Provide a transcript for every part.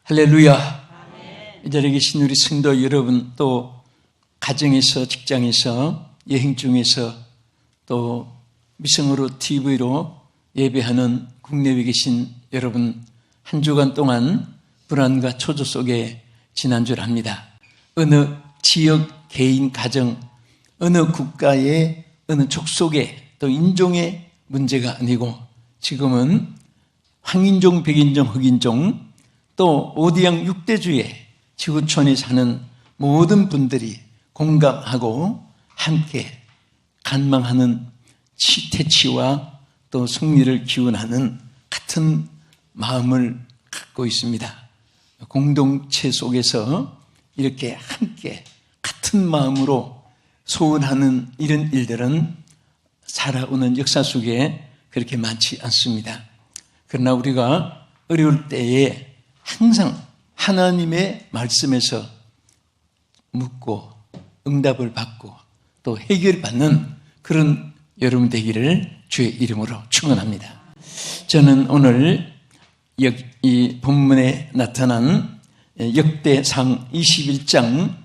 할렐루야. 이 자리에 계신 우리 성도 여러분, 또 가정에서, 직장에서, 여행 중에서, 또 미성으로 TV로 예배하는 국내에 계신 여러분, 한 주간 동안 불안과 초조 속에 지난 줄 압니다. 어느 지역, 개인, 가정, 어느 국가의 어느 족속의 또 인종의 문제가 아니고 지금은 황인종, 백인종, 흑인종, 또 오디양 6대주의 지구촌에 사는 모든 분들이 공감하고 함께 간망하는 태치와 또 승리를 기원하는 같은 마음을 갖고 있습니다. 공동체 속에서 이렇게 함께 같은 마음으로 소원하는 이런 일들은 살아오는 역사 속에 그렇게 많지 않습니다. 그러나 우리가 어려울 때에 항상 하나님의 말씀에서 묻고 응답을 받고 또 해결받는 그런 여러분 되기를 주의 이름으로 축원합니다. 저는 오늘 이 본문에 나타난 역대상 21장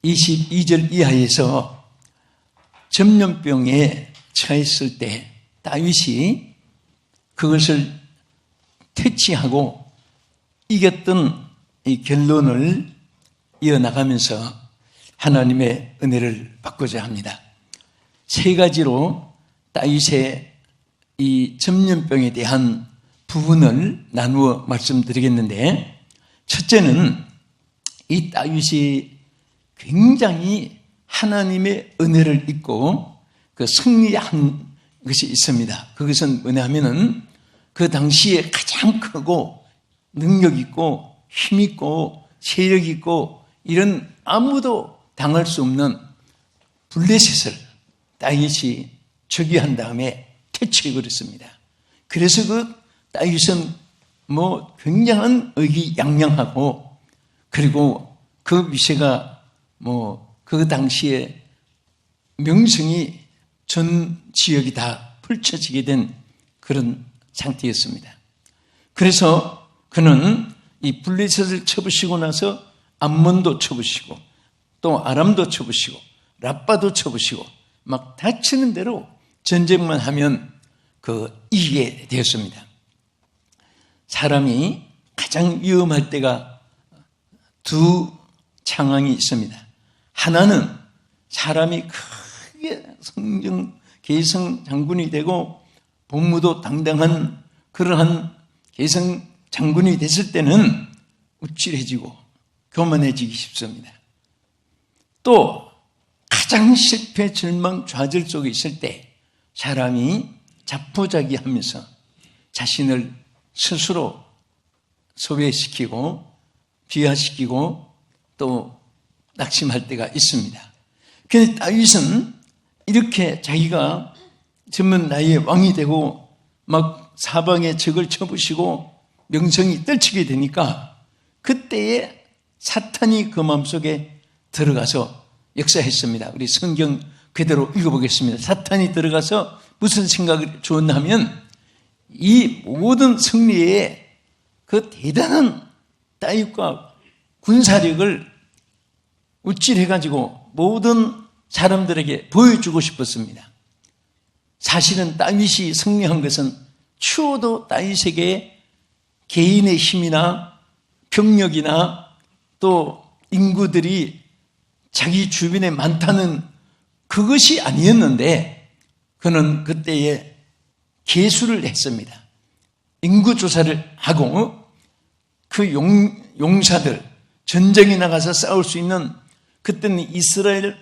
22절 이하에서 전염병에 처했을 때 다윗이 그것을 퇴치하고 이겼던 이 결론을 이어나가면서 하나님의 은혜를 받고자 합니다. 세 가지로 다윗의 이 전염병에 대한 부분을 나누어 말씀드리겠는데, 첫째는 이 다윗이 굉장히 하나님의 은혜를 입고 그 승리한 것이 있습니다. 그것은 뭐냐면은 그 당시에 가장 크고 능력 있고 힘 있고 세력 있고 이런 아무도 당할 수 없는 블레셋을 다윗이 저기한 다음에 퇴치해버렸습니다. 그래서 그 다윗은 굉장한 의기양양하고, 그리고 그 위세가 그 당시에 명성이 전 지역이 다 펼쳐지게 된 그런 상태였습니다. 그래서 그는 이 블레셋을 쳐부시고 나서 암몬도 쳐부시고 또 아람도 쳐부시고 라빠도 쳐부시고 막 다치는 대로 전쟁만 하면 이기게 되었습니다. 사람이 가장 위험할 때가 두 상황이 있습니다. 하나는 사람이 크게 개성 장군이 되고 복무도 당당한 그러한 개성 장군이 됐을 때는 우쭐해지고 교만해지기 쉽습니다. 또 가장 실패, 절망, 좌절 속에 있을 때 사람이 자포자기하면서 자신을 스스로 소외시키고 비하시키고 또 낙심할 때가 있습니다. 그런데 다윗은 이렇게 자기가 젊은 나이에 왕이 되고 막 사방에 적을 쳐부시고 명성이 떨치게 되니까 그때에 사탄이 그 마음속에 들어가서 역사했습니다. 우리 성경 그대로 읽어보겠습니다. 사탄이 들어가서 무슨 생각을 줬나 하면 이 모든 승리에 그 대단한 다윗과 군사력을 우쭐해가지고 모든 사람들에게 보여주고 싶었습니다. 사실은 다윗이 승리한 것은 추워도 다윗에게 개인의 힘이나 병력이나 또 인구들이 자기 주변에 많다는 그것이 아니었는데 그는 그때에 계수를 했습니다. 인구조사를 하고 그 용사들, 전쟁에 나가서 싸울 수 있는, 그때는 이스라엘,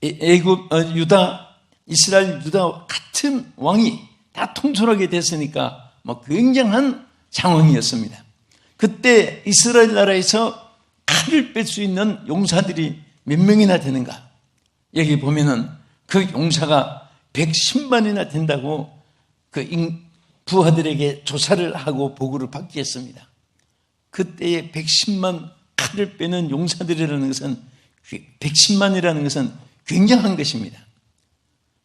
이스라엘, 유다 같은 왕이 다 통솔하게 됐으니까 굉장한 상황이었습니다. 그때 이스라엘 나라에서 칼을 뺄 수 있는 용사들이 몇 명이나 되는가? 여기 보면은 그 용사가 110만이나 된다고 그 부하들에게 조사를 하고 보고를 받게 했습니다. 그때의 110만 칼을 빼는 용사들이라는 것은 110만이라는 것은 굉장한 것입니다.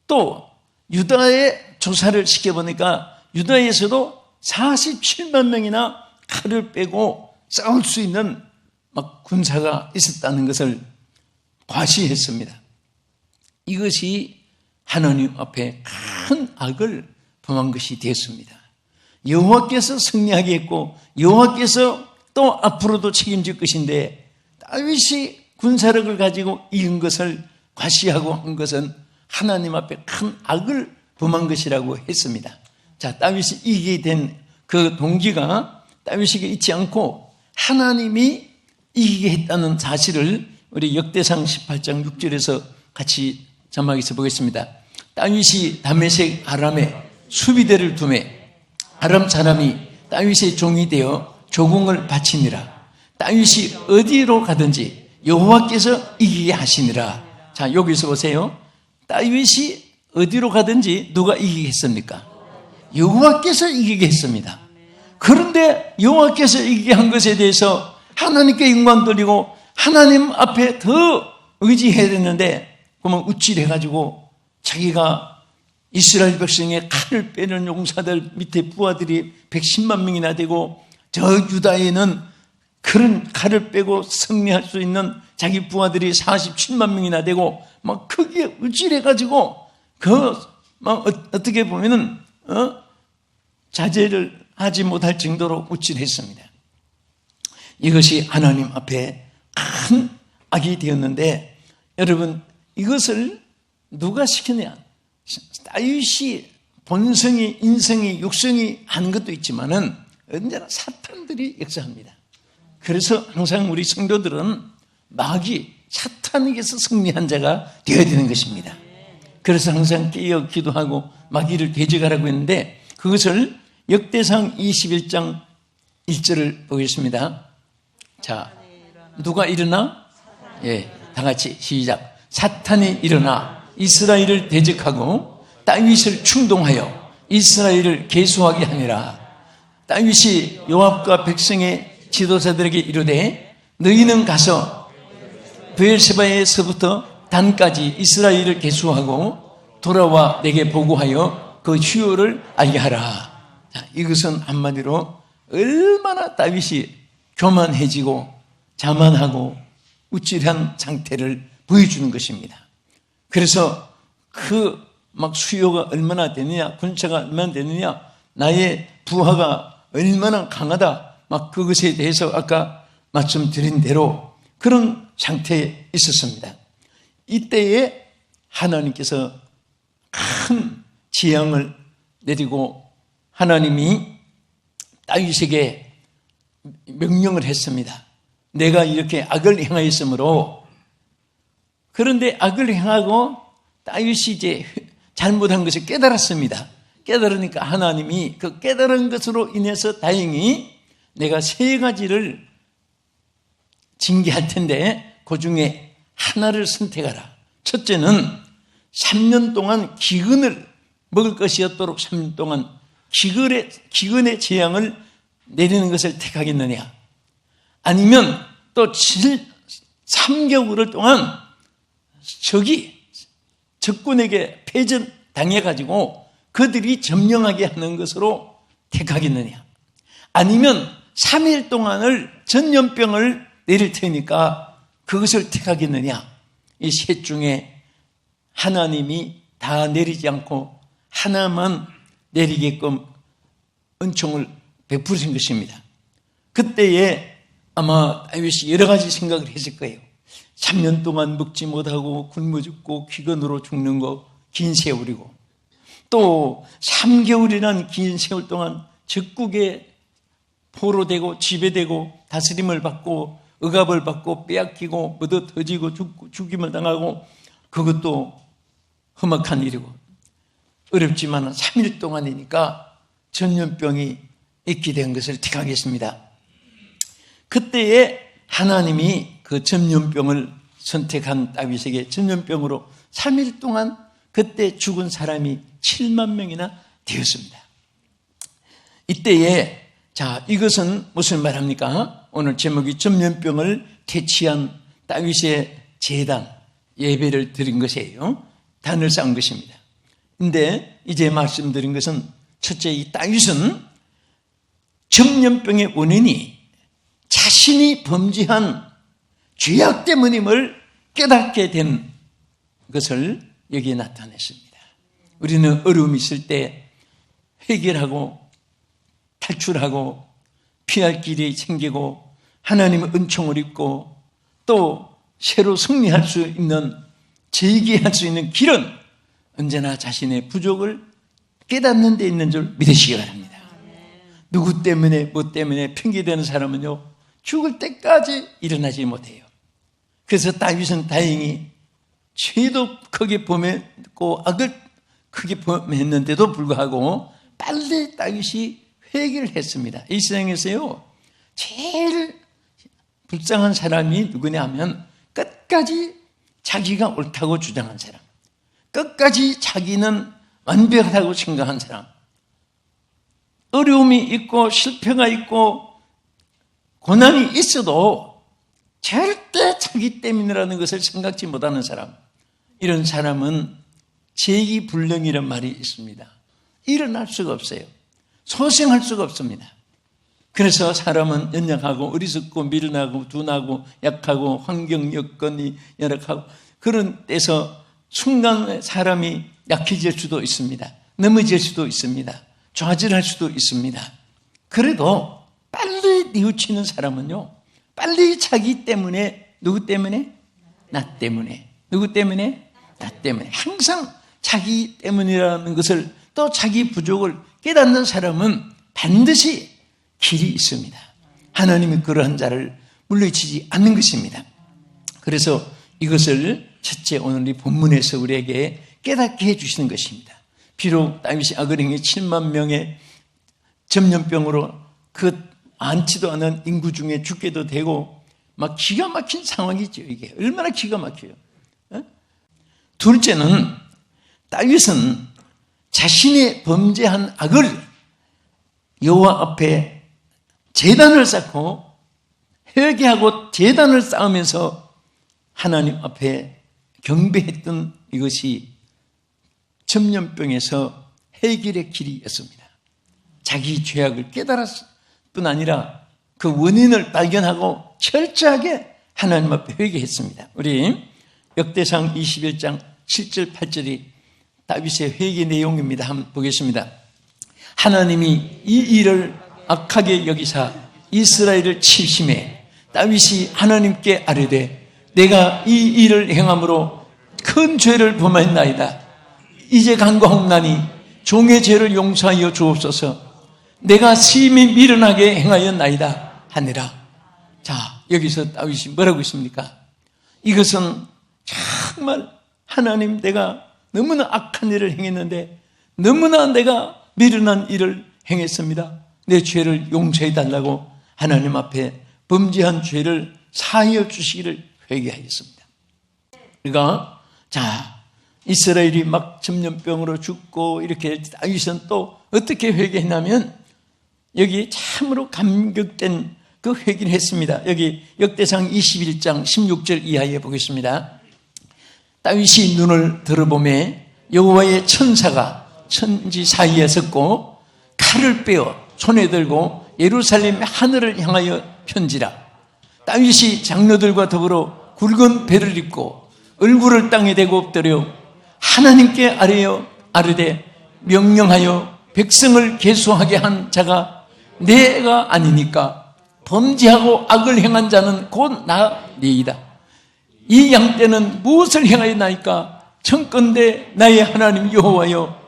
또 유다에 조사를 시켜보니까 유다에서도 47만 명이나 칼을 빼고 싸울 수 있는 막 군사가 있었다는 것을 과시했습니다. 이것이 하나님 앞에 큰 악을 범한 것이 되었습니다. 여호와께서 승리하게 했고 여호와께서 또 앞으로도 책임질 것인데 다윗이 군사력을 가지고 이긴 것을 과시하고 한 것은 하나님 앞에 큰 악을 범한 것이라고 했습니다. 자, 다윗이 이기게 된 그 동기가 다윗에게 있지 않고 하나님이 이기게 했다는 사실을 우리 역대상 18장 6절에서 같이 자막에서 보겠습니다. 다윗이 다메섹 아람에 수비대를 두매 아람 사람이 다윗의 종이 되어 조공을 바치니라. 다윗이 어디로 가든지 여호와께서 이기게 하시니라. 자, 여기서 보세요. 다윗이 어디로 가든지 누가 이기게 했습니까? 여호와께서 이기게 했습니다. 그런데 여호와께서 이기게 한 것에 대해서 하나님께 영광 돌리고 하나님 앞에 더 의지해야 됐는데 그러면 우쭐해가지고 자기가 이스라엘 백성의 칼을 빼는 용사들 밑에 부하들이 110만 명이나 되고 저 유다에는 그런 칼을 빼고 승리할 수 있는 자기 부하들이 47만 명이나 되고 막 크게 우쭐해가지고 막 어떻게 보면은 자제를 하지 못할 정도로 우쭐했습니다. 이것이 하나님 앞에 큰 악이 되었는데 여러분 이것을 누가 시켰냐? 다윗이 본성이 인성이 육성이 하는 것도 있지만은 언제나 사탄들이 역사합니다. 그래서 항상 우리 성도들은 마귀 사탄에게서 승리한 자가 되어야 되는 것입니다. 그래서 항상 깨어 기도하고 마귀를 대적하라고 했는데 그것을 역대상 21장 1절을 보겠습니다. 자, 누가 일어나? 예, 다 같이 시작. 사탄이 일어나 이스라엘을 대적하고 다윗을 충동하여 이스라엘을 계수하게 하니라. 다윗이 요압과 백성의 지도자들에게 이르되 너희는 가서 브엘세바에서부터 단까지 이스라엘을 계수하고 돌아와 내게 보고하여 그 휴요를 알게 하라. 자, 이것은 한마디로 얼마나 다윗이 교만해지고 자만하고 우쭐한 상태를 보여주는 것입니다. 그래서 그 막 수요가 얼마나 되느냐, 군사가 얼마나 되느냐, 나의 부하가 얼마나 강하다, 막 그것에 대해서 아까 말씀드린 대로 그런 상태에 있었습니다. 이때에 하나님께서 큰 재앙을 내리고 하나님이 다윗에게 명령을 했습니다. 내가 이렇게 악을 행하였으므로. 그런데 악을 행하고 다윗이 이제 잘못한 것을 깨달았습니다. 깨달으니까 하나님이 그 깨달은 것으로 인해서 다행히 내가 3가지를 징계할 텐데 그 중에 하나를 선택하라. 첫째는 3년 동안 기근을 먹을 것이었도록 3년 동안 기근의 재앙을 내리는 것을 택하겠느냐, 아니면 또 3개월 동안 적군에게 패전당해가지고 그들이 점령하게 하는 것으로 택하겠느냐, 아니면 3일 동안을 전염병을 내릴 테니까 그것을 택하겠느냐. 이 셋 중에 하나님이 다 내리지 않고 하나만 내리게끔 은총을 베푸신 것입니다. 그때에 아마 다윗이 여러 가지 생각을 했을 거예요. 3년 동안 먹지 못하고 굶어 죽고 기근으로 죽는 거 긴 세월이고, 또 3개월이란 긴 세월 동안 적국에 포로되고 지배되고 다스림을 받고 억압을 받고 빼앗기고 얻어 터지고 죽임을 당하고, 그것도 험악한 일이고 어렵지만 3일 동안이니까 전염병이 있게 된 것을 택하겠습니다. 그때에 하나님이 그 전염병을 선택한 다윗에게 전염병으로 3일 동안 그때 죽은 사람이 7만 명이나 되었습니다. 이때에 자, 이것은 무슨 말합니까? 오늘 제목이 전염병을 퇴치한 다윗의 제단, 예배를 드린 것이에요. 단을 쌓은 것입니다. 근데 이제 말씀드린 것은 첫째, 이 다윗은 전염병의 원인이 자신이 범죄한 죄악 때문임을 깨닫게 된 것을 여기에 나타냈습니다. 우리는 어려움이 있을 때 해결하고 탈출하고 피할 길이 생기고 하나님의 은총을 입고 또 새로 승리할 수 있는, 재기할 수 있는 길은 언제나 자신의 부족을 깨닫는 데 있는 줄 믿으시기 바랍니다. 누구 때문에 뭐 때문에 핑계대는 사람은요 죽을 때까지 일어나지 못해요. 그래서 다윗은 다행히 죄도 크게 범했고 악을 크게 범했는데도 불구하고 빨리 다윗이 회개를 했습니다. 이 세상에서요 제일 불쌍한 사람이 누구냐 하면 끝까지 자기가 옳다고 주장한 사람, 끝까지 자기는 완벽하다고 생각한 사람, 어려움이 있고 실패가 있고 고난이 있어도 절대 자기 때문이라는 것을 생각지 못하는 사람, 이런 사람은 재기불능이라는 말이 있습니다. 일어날 수가 없어요. 소생할 수가 없습니다. 그래서 사람은 연약하고 어리석고 미련하고 둔하고 약하고 환경 여건이 열악하고 그런 데서 순간 사람이 약해질 수도 있습니다. 넘어질 수도 있습니다. 좌절할 수도 있습니다. 그래도 빨리 뉘우치는 사람은요 빨리 자기 때문에, 누구 때문에? 나 때문에. 누구 때문에? 나 때문에. 항상 자기 때문이라는 것을, 또 자기 부족을 깨닫는 사람은 반드시 길이 있습니다. 하나님이 그러한 자를 물리치지 않는 것입니다. 그래서 이것을 첫째 오늘 이 본문에서 우리에게 깨닫게 해주시는 것입니다. 비록 다윗이 악을 행해 7만 명의 전염병으로 그 많지도 않은 인구 중에 죽게도 되고 막 기가 막힌 상황이죠. 이게 얼마나 기가 막혀요. 둘째는 다윗은 자신의 범죄한 악을 여호와 앞에 제단을 쌓고 회개하고 제단을 쌓으면서 하나님 앞에 경배했던 이것이 전염병에서 해결의 길이었습니다. 자기 죄악을 깨달았을 뿐 아니라 그 원인을 발견하고 철저하게 하나님 앞에 회개했습니다. 우리 역대상 21장 7절 8절이 다윗의 회개 내용입니다. 한번 보겠습니다. 하나님이 이 일을 악하게 여기사 이스라엘을 치심해 다윗이 하나님께 아뢰되 내가 이 일을 행함으로 큰 죄를 범하였나이다. 이제 간구하옵나니 종의 죄를 용서하여 주옵소서. 내가 심히 미련하게 행하였나이다 하니라. 자, 여기서 다윗이 뭐라고 있습니까? 이것은 정말 하나님, 내가 너무나 악한 일을 행했는데 너무나 내가 미련한 일을 행했습니다. 내 죄를 용서해 달라고 하나님 앞에 범죄한 죄를 사하여 주시기를 회개하였습니다. 그러니까 자, 이스라엘이 막 전염병으로 죽고 이렇게 다윗은 또 어떻게 회개했냐면 여기 참으로 감격된 그 회개를 했습니다. 여기 역대상 21장 16절 이하에 보겠습니다. 다윗이 눈을 들어보매 여호와의 천사가 천지 사이에 섰고 칼을 빼어 손에 들고 예루살렘 하늘을 향하여 편지라. 다윗이 장로들과 더불어 굵은 배를 입고 얼굴을 땅에 대고 엎드려 하나님께 아뢰되 명령하여 백성을 계수하게 한 자가 내가 아니니까 범죄하고 악을 행한 자는 곧 나니이다. 이 양떼는 무엇을 행하였나이까? 청컨대 나의 하나님 여호와여,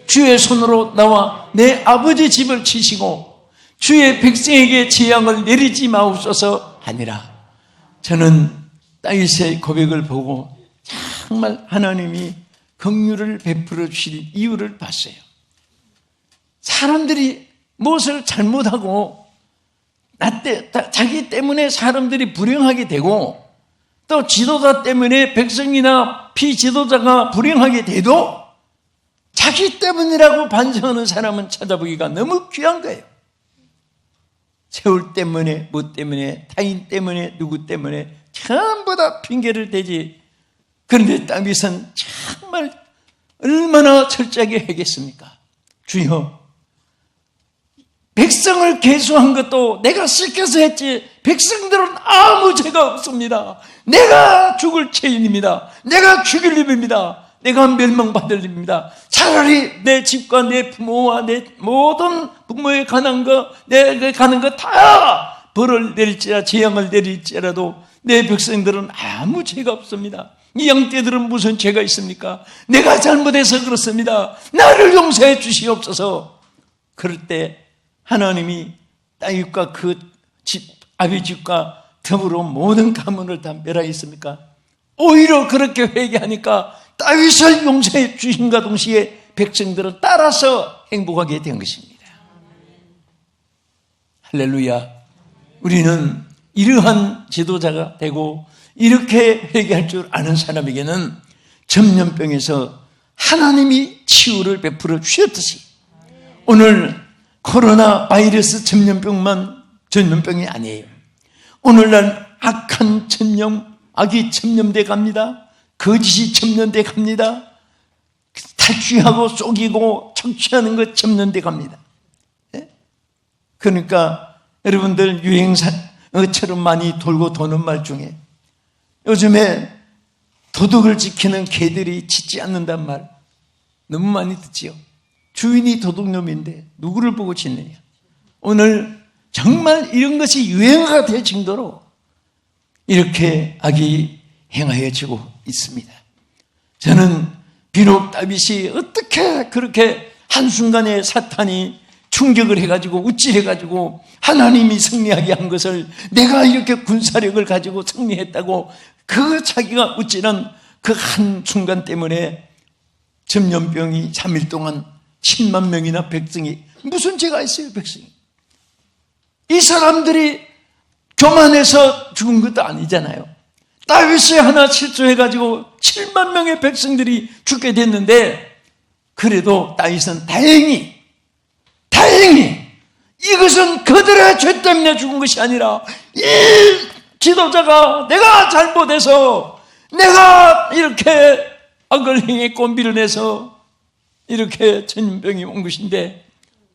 주의 손으로 나와 내 아버지 집을 치시고 주의 백성에게 재앙을 내리지 마옵소서 하니라. 저는 다윗의 고백을 보고 정말 하나님이 긍휼을 베풀어 주실 이유를 봤어요. 사람들이 무엇을 잘못하고 자기 때문에 사람들이 불행하게 되고 또 지도자 때문에 백성이나 피지도자가 불행하게 돼도 자기 때문이라고 반성하는 사람은 찾아보기가 너무 귀한 거예요. 세월 때문에, 뭐 때문에, 타인 때문에, 누구 때문에 전부 다 핑계를 대지. 그런데 다윗은 정말 얼마나 철저하게 회개했습니까? 주여, 백성을 계수한 것도 내가 시켜서 했지 백성들은 아무 죄가 없습니다. 내가 죽을 죄인입니다. 내가 죽일 입입니다. 내가 멸망받을 입니다. 차라리 내 집과 내 부모와 내 모든 부모에 관한 거, 내게 가는 거 다 벌을 내릴지라 재앙을 내릴지라도 내 백성들은 아무 죄가 없습니다. 이 양떼들은 무슨 죄가 있습니까? 내가 잘못해서 그렇습니다. 나를 용서해 주시옵소서. 그럴 때 하나님이 다윗과 그 집, 아비 집과 더불어 모든 가문을 다 멸하였습니까? 오히려 그렇게 회개하니까 다윗을 용서해 주신과 동시에 백성들은 따라서 행복하게 된 것입니다. 할렐루야. 우리는 이러한 지도자가 되고 이렇게 회개할 줄 아는 사람에게는 전염병에서 하나님이 치유를 베풀어 주셨듯이 오늘 코로나 바이러스 전염병이 아니에요. 오늘날 악한 전염, 악이 전염돼 갑니다. 거짓이 전염돼 갑니다. 탈취하고 속이고 착취하는 것 전염돼 갑니다. 그러니까 여러분들 유행사처럼 많이 돌고 도는 말 중에 요즘에 도덕을 지키는 개들이 짖지 않는단 말 너무 많이 듣지요. 주인이 도둑놈인데 누구를 보고 짖느냐. 오늘 정말 이런 것이 유행어가 될 정도로 이렇게 악이 행하여지고 있습니다. 저는 비록 다윗이 어떻게 그렇게 한순간에 사탄이 충격을 해가지고 우쭐해가지고 하나님이 승리하게 한 것을 내가 이렇게 군사력을 가지고 승리했다고 그 자기가 우쭐한 그 한순간 때문에 전염병이 3일 동안 10만 명이나 백성이 무슨 죄가 있어요 백성이. 이 사람들이 교만해서 죽은 것도 아니잖아요. 다윗이 하나 실수해가지고 7만 명의 백성들이 죽게 됐는데 그래도 다윗은 다행히 이것은 그들의 죄 때문에 죽은 것이 아니라 이 지도자가 내가 잘못해서 내가 이렇게 악을 행했고 밀어내서 이렇게 전염병이 온 것인데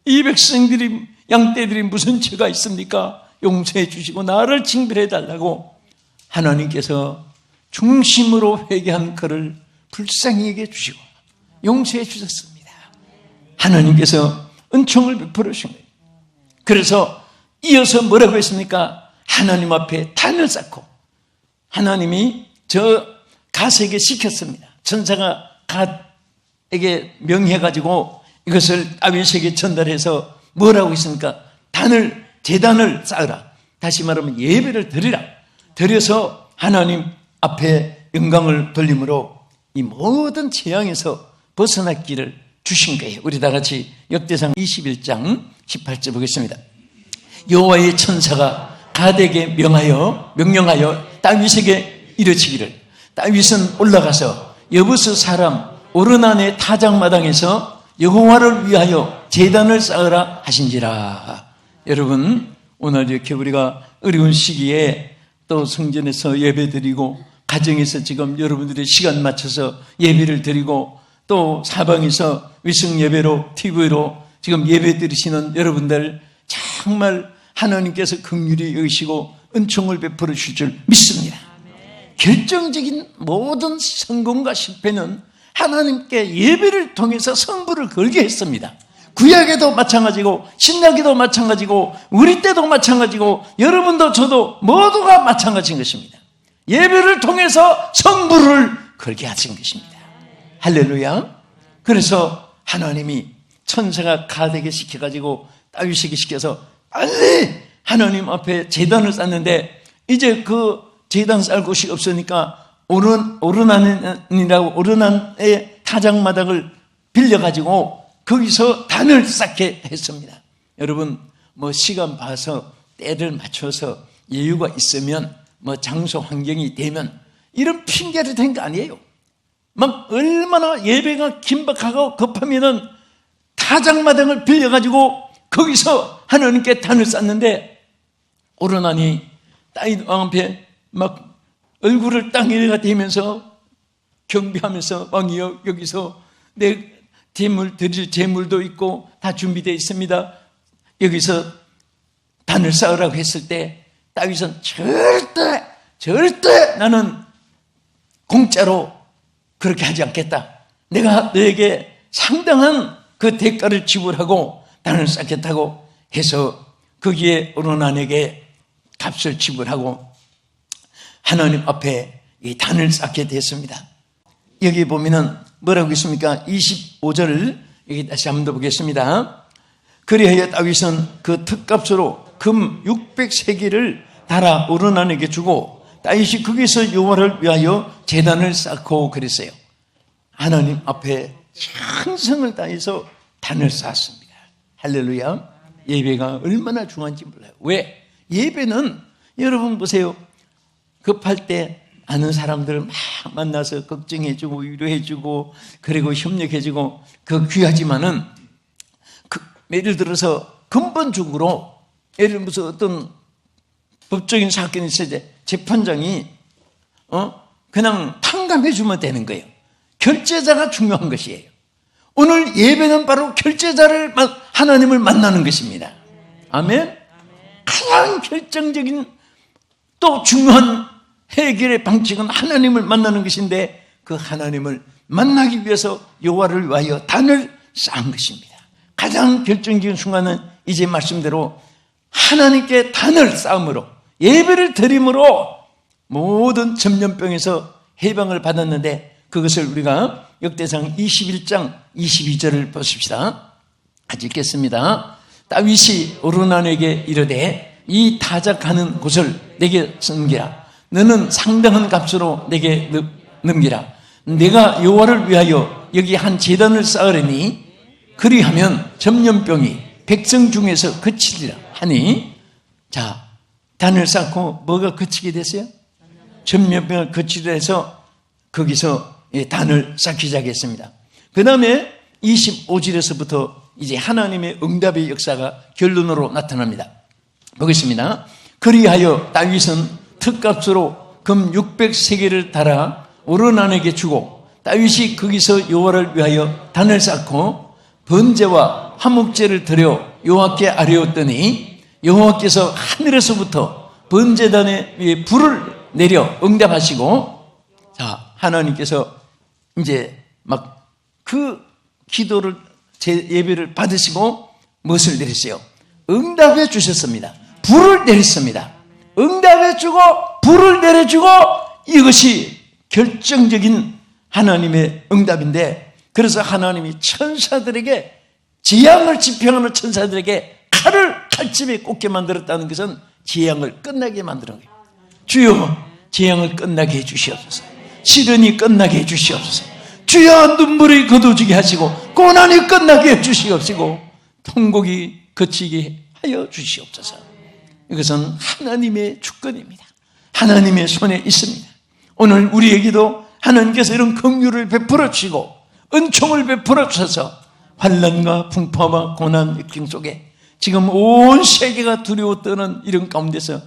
이 백성들이 양떼들이 무슨 죄가 있습니까? 용서해 주시고 나를 징벌해 달라고 하나님께서 중심으로 회개한 그를 불쌍히 여겨 주시고 용서해 주셨습니다. 하나님께서 은총을 베풀어 주신 거예요. 그래서 이어서 뭐라고 했습니까? 하나님 앞에 단을 쌓고 하나님이 저 갓에게 시켰습니다. 천사가 갓에게 명해가지고 이것을 다윗에게 전달해서 뭐라고 했습니까? 제단을 쌓으라. 다시 말하면 예배를 드리라. 드려서 하나님 앞에 영광을 돌림으로 이 모든 재앙에서 벗어났기를 주신 거예요. 우리 다 같이 역대상 21장 18절 보겠습니다. 여호와의 천사가 갓에게 명령하여 다윗에게 이르시기를 다윗은 올라가서 여부스 사람 오르난의 타작마당에서 여호와를 위하여 제단을 쌓으라 하신지라. 여러분 오늘 이렇게 우리가 어려운 시기에 또 성전에서 예배드리고 가정에서 지금 여러분들이 시간 맞춰서 예배를 드리고 또 사방에서 위성 예배로 TV로 지금 예배 드리시는 여러분들 정말 하나님께서 긍휼히 여기시고 은총을 베풀어 주실 줄 믿습니다. 결정적인 모든 성공과 실패는 하나님께 예배를 통해서 성부를 걸게 했습니다. 구약에도 마찬가지고 신약에도 마찬가지고 우리 때도 마찬가지고 여러분도 저도 모두가 마찬가지인 것입니다. 예배를 통해서 성부를 걸게 하신 것입니다. 할렐루야. 그래서 하나님이 천사가 갓에게 시켜가지고 다윗에게 시켜서 빨리 하나님 앞에 제단을 쌓는데 이제 그 제단 쌓을 곳이 없으니까 오르난의 타작마당을 빌려가지고 거기서 단을 쌓게 했습니다. 여러분 뭐 시간 봐서 때를 맞춰서 여유가 있으면 뭐 장소 환경이 되면 이런 핑계를 댄 거 아니에요. 막 얼마나 예배가 긴박하고 급하면은 타작마당을 빌려가지고 거기서 하나님께 단을 쌓는데 오르난이 다윗 왕 앞에 막 얼굴을 땅에다가 대면서 경배하면서 왕이여 여기서 내 제물 드릴 제물도 있고 다 준비되어 있습니다. 여기서 단을 쌓으라고 했을 때 다윗은 절대 나는 공짜로 그렇게 하지 않겠다. 내가 너에게 상당한 그 대가를 지불하고 단을 쌓겠다고 해서 거기에 어른아내에게 값을 지불하고 하나님 앞에 이 단을 쌓게 됐습니다. 여기 보면은 뭐라고 있습니까? 25절을 여기 다시 한번 더 보겠습니다. 그리하여 다윗은 그 홑값으로 금 600세겔을 달아 어른아내에게 주고 다윗이 거기서 여호와를 위하여 제단을 쌓고 그랬어요. 하나님 앞에 찬성을 다해서 단을 쌓았습니다. 할렐루야. 예배가 얼마나 중요한지 몰라요. 왜? 예배는 여러분 보세요. 급할 때 아는 사람들 막 만나서 걱정해주고 위로해주고 그리고 협력해주고 그 귀하지만은 예를 들어서 근본적으로 예를 들어서 어떤 법적인 사건이 있을 때 재판장이 그냥 탕감해주면 되는 거예요. 결제자가 중요한 것이에요. 오늘 예배는 바로 결제자를 하나님을 만나는 것입니다. 아멘. 가장 결정적인 또 중요한 해결의 방식은 하나님을 만나는 것인데 그 하나님을 만나기 위해서 여호와를 위하여 단을 쌓은 것입니다. 가장 결정적인 순간은 이제 말씀대로 하나님께 단을 쌓음으로 예배를 드림으로 모든 전염병에서 해방을 받았는데 그것을 우리가 역대상 21장 22절을 보십시다. 같이 읽겠습니다. 다윗이 어른아내에게 이르되 이 타작하는 곳을 내게 섬기라. 너는 상당한 값으로 내게 넘기라. 내가 여호와를 위하여 여기 한 제단을 쌓으려니 그리하면 전염병이 백성 중에서 그치리라 하니, 자, 단을 쌓고 뭐가 그치게 됐어요? 전염병을 그치리라 해서 거기서 단을 쌓기 시작했습니다. 그 다음에 25절에서부터 이제 하나님의 응답의 역사가 결론으로 나타납니다. 보겠습니다. 그리하여 다윗은 홑값으로 금 600세겔을 달아 어른아내에게 주고 다윗이 거기서 여호와를 위하여 단을 쌓고 번제와 화목제를 드려 여호와께 아뢰었더니 여호와께서 하늘에서부터 번제단에 불을 내려 응답하시고, 자, 하나님께서 이제 막 그 기도를 예배를 받으시고 무엇을 내렸어요? 응답해 주셨습니다. 불을 내렸습니다. 응답해 주고 불을 내려주고, 이것이 결정적인 하나님의 응답인데, 그래서 하나님이 천사들에게, 재앙을 집행하는 천사들에게 칼집에 꽂게 만들었다는 것은 재앙을 끝나게 만드는 거예요. 주여, 재앙을 끝나게 해주시옵소서. 시련이 끝나게 해주시옵소서. 주여, 눈물이 거두지게 하시고 고난이 끝나게 해주시옵시고 통곡이 그치게 하여 주시옵소서. 이것은 하나님의 주권입니다. 하나님의 손에 있습니다. 오늘 우리에게도 하나님께서 이런 긍휼을 베풀어 주시고 은총을 베풀어 주셔서 환난과 풍파와 고난 역경 속에 지금 온 세계가 두려워 떠는 이런 가운데서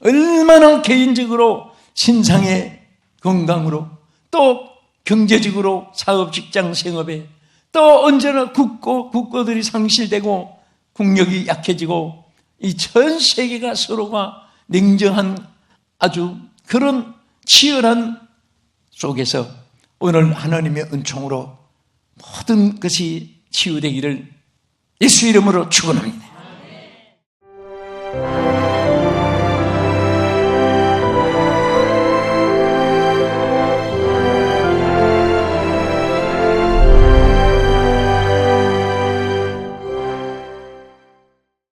얼마나 개인적으로 신상의 건강으로 또 경제적으로 사업, 직장, 생업에 또 언제나 국고들이 상실되고 국력이 약해지고 이 전 세계가 서로가 냉정한 아주 그런 치열한 속에서 오늘 하나님의 은총으로 모든 것이 치유되기를 예수 이름으로 축원합니다.